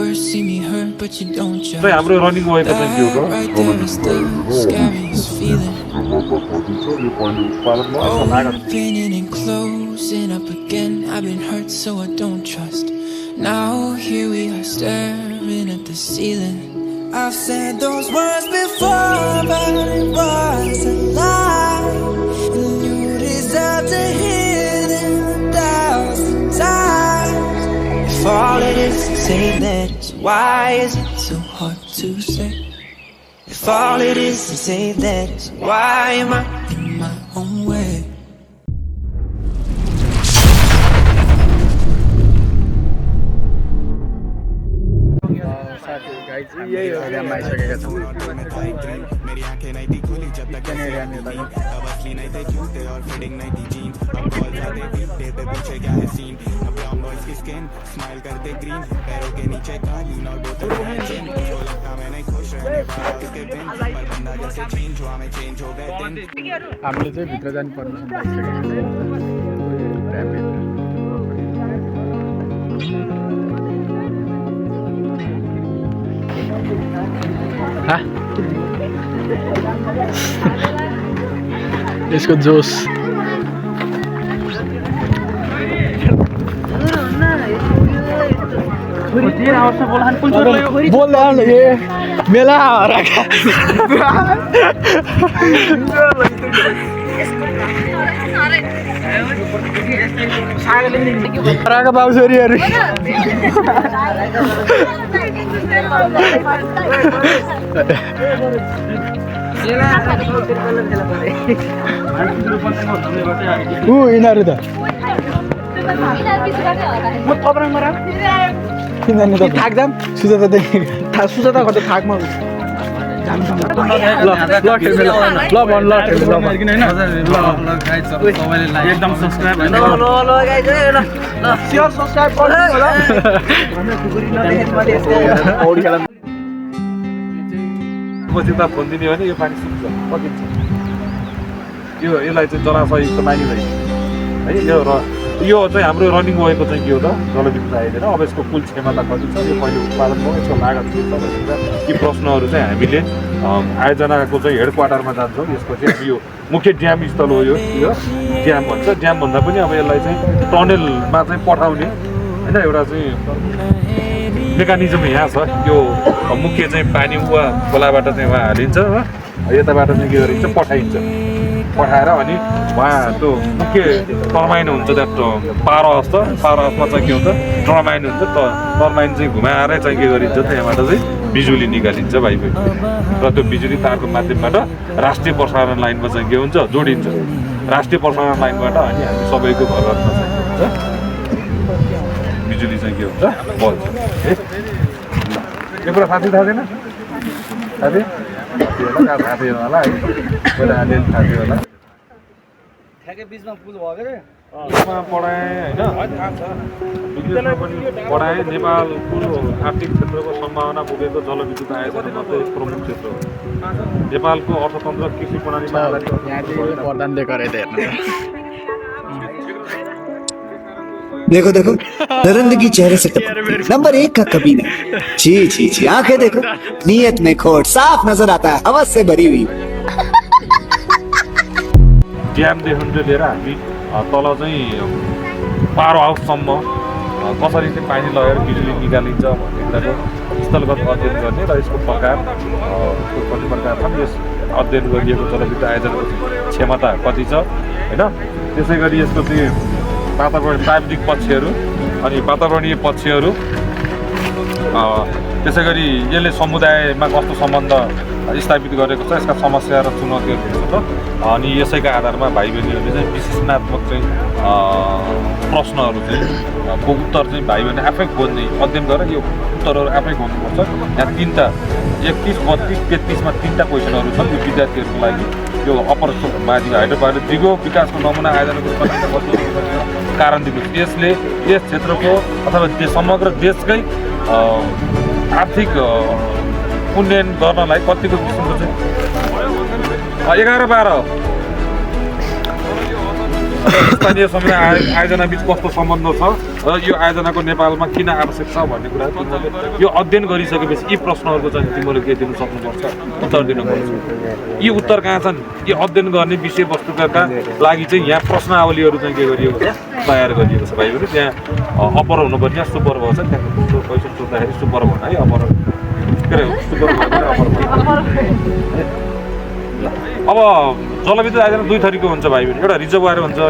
words see me hurt, but you don't judge. चाहिँ हाम्रो running वेको चाहिँ के हो That right there is the scariest feeling. Opening and closing up again. I've been hurt, so I don't trust. Now here we are staring at the ceiling. I've said those words before, but it was a lie. And you deserve to hear them 1,000 times. If all it is to say that, why is it so hard to say? If all it is to say that, why am I in my own way? एरियामा आइसकेका छौँ मेरी आंखें नहीं थी खुली जब तक area में था अब असली नहीं थे जूते और फिटिंग नहीं थी जीन्स अब कॉल जाते थी डेट पे पूछे क्या है सीन अब ब्राउन बॉयज की स्किन स्माइल करते ग्रीन पैरों के नीचे काली और बोतल है चेन जो लगता मैं नहीं खुश रहने वाला उसके बिन पर बंदा जैसे चेंज हुआ मैं चेंज हो गए दिन हामीले चाहिँ भित्र जाने परमिसन पाइसकेका छौँ यसको जोस बोल्दा मेला राका बाबुछोरीहरू यिनीहरू त सुजाता कतै थाकमा एकदम सब्सक्राइब पछि फोन दिने भने यो पानी सुक्छ पकिन्छ यसलाई चाहिँ जलाशयुक्त मानिँदैन है यो चाहिँ हाम्रो रनिङ वेको चाहिँ के हो त जलविद्युत आइदिएन अब यसको कुल क्षमता कति छ यो पहिले उत्पादन भयो यसको लागत के छ यी प्रश्नहरू चाहिँ हामीले आयोजनाको चाहिँ हेड क्वार्टरमा जान्छौँ यसको चाहिँ यो मुख्य ड्याम स्थल हो यो ड्याम भन्छ ड्याम भन्दा पनि अब यसलाई चाहिँ टनेलमा चाहिँ पठाउने होइन एउटा चाहिँ मेकानिजम यहाँ छ यो मुख्य चाहिँ पानी उहाँ खोलाबाट चाहिँ उहाँ हालिन्छ हो यताबाट चाहिँ के गरिन्छ पठाएर अनि उहाँ त्यो मुख्य टर्बाइन हुन्छ त्यहाँ पावर हाउसमा चाहिँ के हुन्छ टर्बाइन हुन्छ टर्बाइन चाहिँ घुमाएरै चाहिँ के गरिन्छ त्यहाँबाट चाहिँ बिजुली निकालिन्छ भाइबाट र त्यो बिजुली तारको माध्यमबाट राष्ट्रिय प्रसारण लाइनमा चाहिँ के हुन्छ जोडिन्छ राष्ट्रिय प्रसारण लाइनबाट अनि हामी सबैको घरमा चाहिँ के हुन्छ बिजुली चाहिँ के हुन्छ बल्छ यो कुरा साथी थाहा छैन साथी थाहा थिएन होला है पहिला अलिअलि थाहा थियो होला ठ्याक्कै बिचमा पुल भयो के पढाएँ होइन विदेशमा पनि पढाएँ नेपालको आर्थिक क्षेत्रको सम्भावना पुगेको जलविद्युत आयोजना मात्रै प्रमुख क्षेत्र हो नेपालको अर्थतन्त्र कृषि प्रणालीमा देखो देखो दरिंदगी चेहरे से टपकती नंबर 1 का कबीना जी जी जी आंखें देखो नीयत में खोट साफ नजर आता है हवस से भरी हुई ड्यामदेखि लिएर हामी तल चाहिँ पावर हाउससम्म कसरी चाहिँ पानी लगेर बिजुली निकालिन्छ भन्ने कुराको स्थलगत अध्ययन गर्ने र यसको प्रकार कति प्रकार छन् यस अध्ययन गरिएको जलविद्युत आयोजनाको क्षमता कति छ होइन त्यसै गरी यसको चाहिँ प्राविधिक पक्षहरू अनि वातावरणीय पक्षहरू त्यसै गरी यसले समुदायमा कस्तो सम्बन्ध स्थापित गरेको छ यसका समस्या र चुनौतीहरू छ अनि यसैका आधारमा भाइ बहिनीहरूले चाहिँ विश्लेषणात्मक चाहिँ प्रश्नहरू चाहिँ को उत्तर चाहिँ भाइ बहिनी आफै खोज्ने अध्ययन गरेर यो उत्तरहरू आफै खोज्नुपर्छ यहाँ 3टा 31, 32, 33मा 3टा क्वेसनहरू छन् यो विद्यार्थीहरूको लागि यो अपर माथि हाइड्रोपावरले दिगो विकासको नमुना आयोजनाको कारण दिनुहोस् यसले यस क्षेत्रको अथवा समग्र देशकै आर्थिक उन्नयन गर्नलाई कतिको किसिमको चाहिँ 11-12 स्थानीय समुदाय आयोजना बिच कस्तो सम्बन्ध छ र यो आयोजनाको नेपालमा किन आवश्यक छ भन्ने कुरा तिमीहरूले यो अध्ययन गरिसकेपछि यी प्रश्नहरूको चाहिँ तिमीहरूले के दिनु सक्नुपर्छ उत्तर दिनुपर्छ यी उत्तर कहाँ छन् यी अध्ययन गर्ने विषयवस्तुका लागि चाहिँ यहाँ प्रश्नावलीहरू चाहिँ के गरिएको छ तयार गरिएको छ भाइ बहिनी त्यहाँ अपर हुनुपर्ने यहाँ सुपर भयो छ त्यहाँ क्वेसन सोद्धाखेरि सुपर भन है अपर के अरे सुपर भयो अपर अब जलविद्युत आयोजना दुई थरीको हुन्छ भाइ बहिनी एउटा रिजर्भर हुन्छ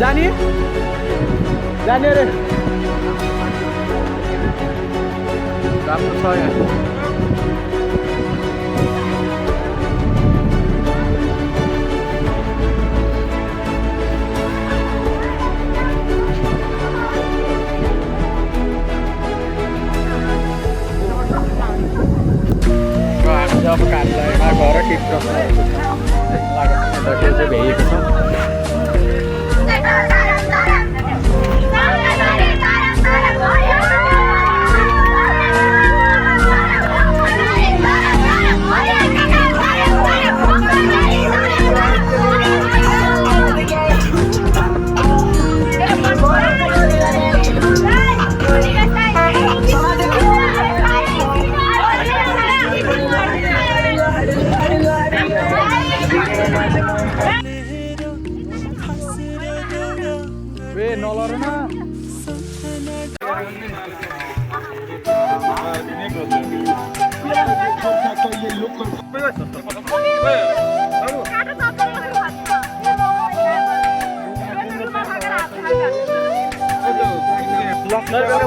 जाने जाने रे राम्रो छ यहाँ हामी अब कार्यालयमा गएर के प्रश्नहरू लागत चाहिँ भ्याइएको छ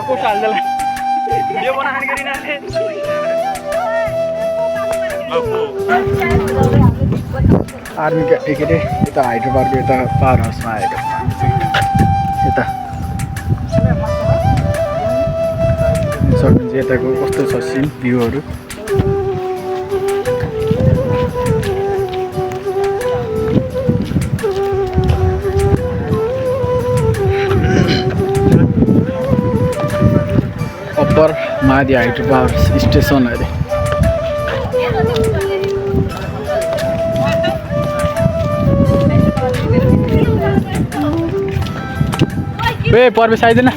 पोस्ट हाल्दैला यो बनाने गरिनाले आर्मी के रे यता हाइड्रोबारको यता पावर हाउसमा आएको यता सक्नुहुन्छ यताको कस्तो छ सिन भ्यूहरू अप्पर मादी हाइड्रो पावर स्टेसन अरे बे प्रवेश आइदिएन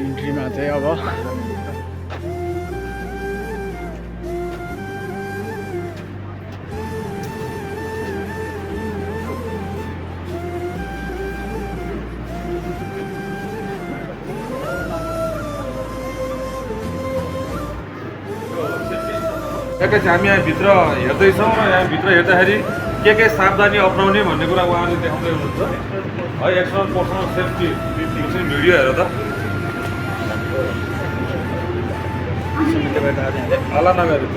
इन्ट्रीमा चाहिँ अब एकैछिन हामी यहाँभित्र हेर्दैछौँ र यहाँभित्र हेर्दाखेरि के सावधानी अप्नाउने भन्ने कुरा उहाँले देखाउँदै हुनुहुन्छ है एक्सटर्नल पर्सनल सेफ्टी चाहिँ भिडियो हेर त हल्ला नगरेको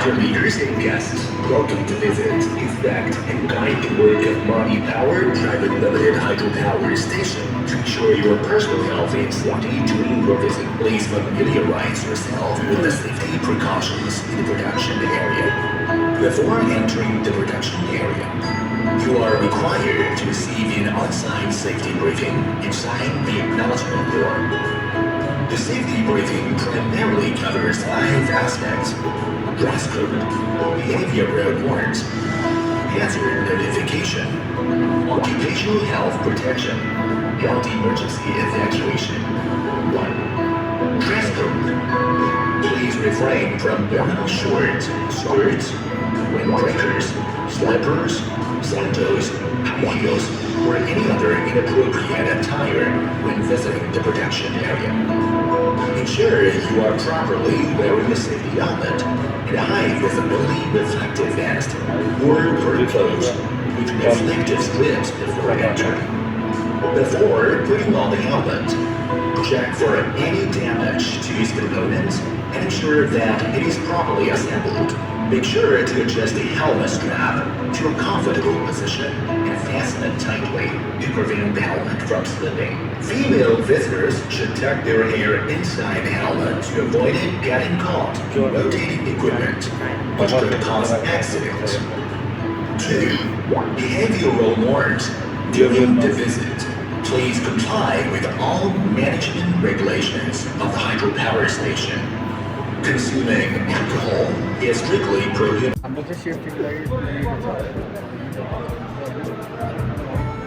To leaders and guests, welcome to visit Inspect and Guide the work of Mani Power Private Limited Hydropower Station. To ensure your personal health and safety during your visit, please familiarize yourself with the safety precautions in the production area. Before entering the production area, you are required to receive an on-site safety briefing inside the acknowledgement door. The safety briefing primarily covers 5 aspects: dress code, behavioral norms, hazard notification, occupational health protection, health emergency evacuation. 1. Dress code. Please refrain from wearing shorts, skirts, windbreakers, slippers, sandals, high heels, or any other inappropriate attire when visiting the protection area. Ensure you are properly wearing the safety helmet and high visibility reflective vest or curtain clothes with reflective strips before entering. Before putting on the helmet, check for any damage to its components and ensure that it is properly assembled. Make sure to adjust the helmet strap to a comfortable position and fasten it tightly to prevent the helmet from slipping. Female visitors should tuck their hair inside the helmet to avoid it getting caught in rotating equipment, which could cause accidents. 2. Behavioral norms during the visit. Please comply with all management regulations of the hydropower station. Consuming alcohol is strictly prohibited. हाम्रो चाहिँ सेफ्टीको लागि लेखेको छ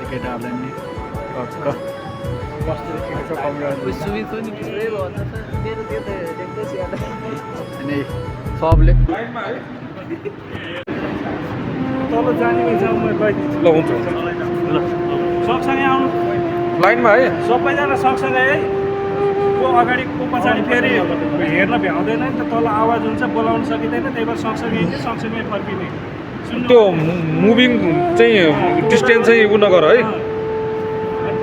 केटाहरूलाई नि कस्तो लेखेको छ अनि सबले तल जाने जाउँ म ल हुन्छ ल सँगसँगै आउनु लाइनमा है सबैजना सँगसँगै है को अगाडि को पछाडि फेरि हेर्न भ्याउँदैन नि त तल आवाज हुन्छ बोलाउन सकिँदैन त्यही भएर सँगसँगै हिँड्ने सँगसँगै फर्किने त्यो मुभिङ चाहिँ डिस्टेन्स चाहिँ उ नगर है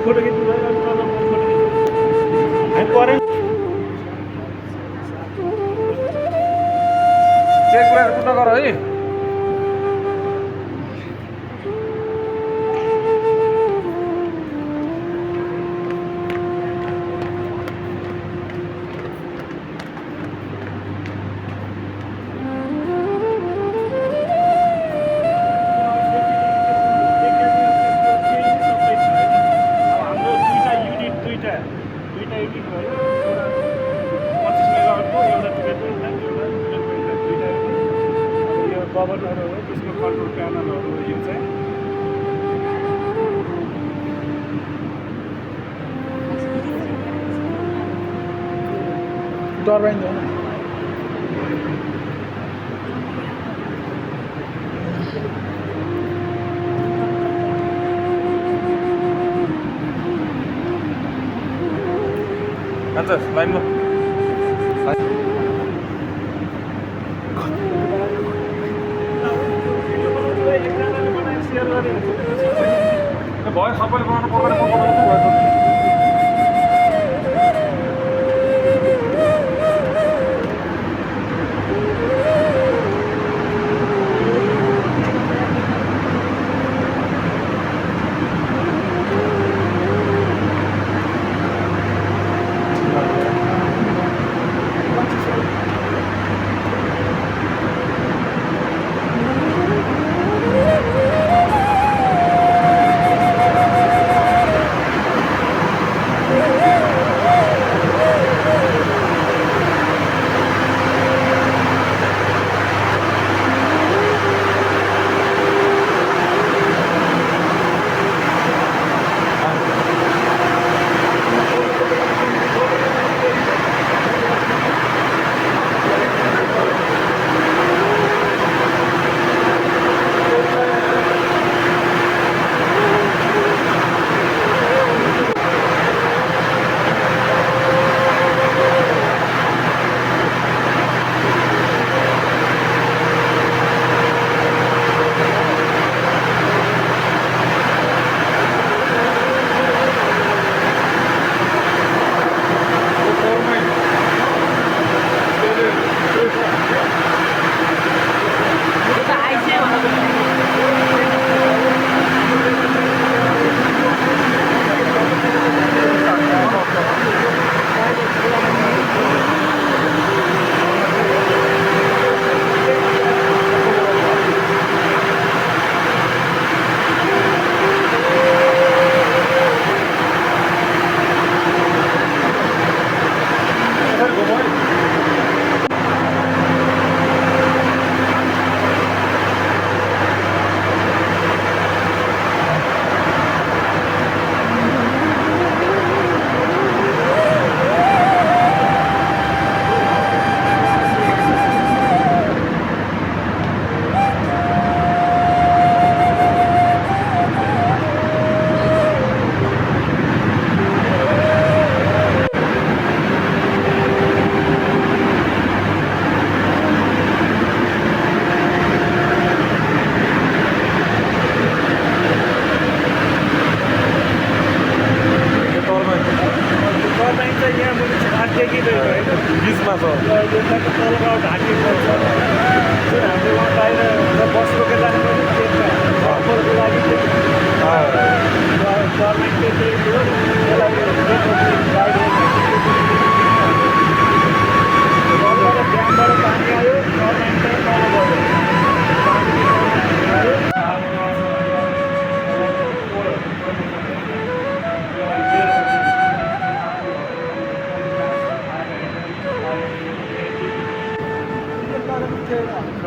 फोटो खिच्नु पऱ्यो केही कुराहरू नगर है गभर्नरहरू हो त्यसको कन्ट्रोल प्यानलहरू यो चाहिँ डरबाइँदैन हुन्छ लाइनमा भयो सबैले बनाउनु पर्दैन म बनाउँछु भयो बिचमा छ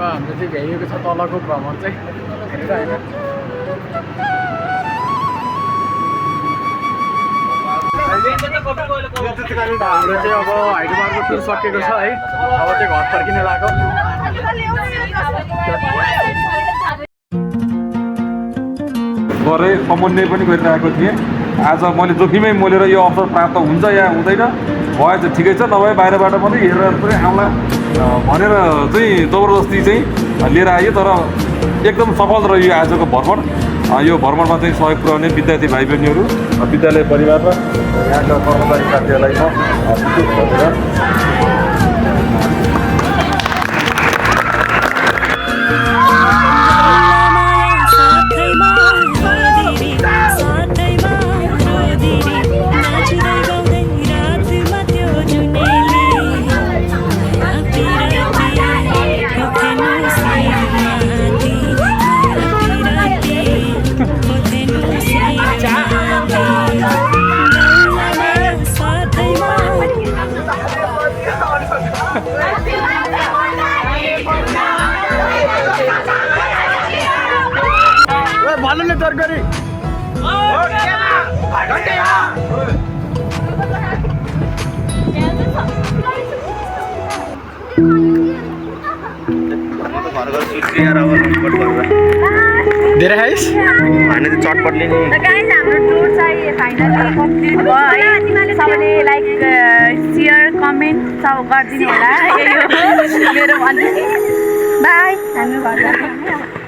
हाम्रो चाहिँ भ्याइएको छ तलको भ्रमण चाहिँ हेरेर होइन हाम्रो चाहिँ अब हाइड्रोबारको टुर सकिएको छ है अब चाहिँ घर फर्किन लाग्यो गरे समन्वय पनि गरिरहेको थिएँ आज मैले जोखिमै मोलेर यो अवसर प्राप्त हुन्छ या हुँदैन भए चाहिँ ठिकै छ नभए बाहिरबाट पनि हेरेर पनि आउँला भनेर चाहिँ जबरजस्ती चाहिँ लिएर आयो तर एकदम सफल रह्यो आजको भ्रमण यो भ्रमणमा चाहिँ सहयोग पुर्याउने विद्यार्थी भाइ बहिनीहरू विद्यालय परिवार र यहाँका कर्मचारी साथीहरूलाई भन्नु न तरकारी धेरै खाइस् होइन त्यो चटपटले नि हाम्रो टुर चाहिँ फाइनली कम्प्लिट भयो है सबैले लाइक सेयर कमेन्ट सब गरिदिनु होला यही हो मेरो भन्नु बाई हामी घर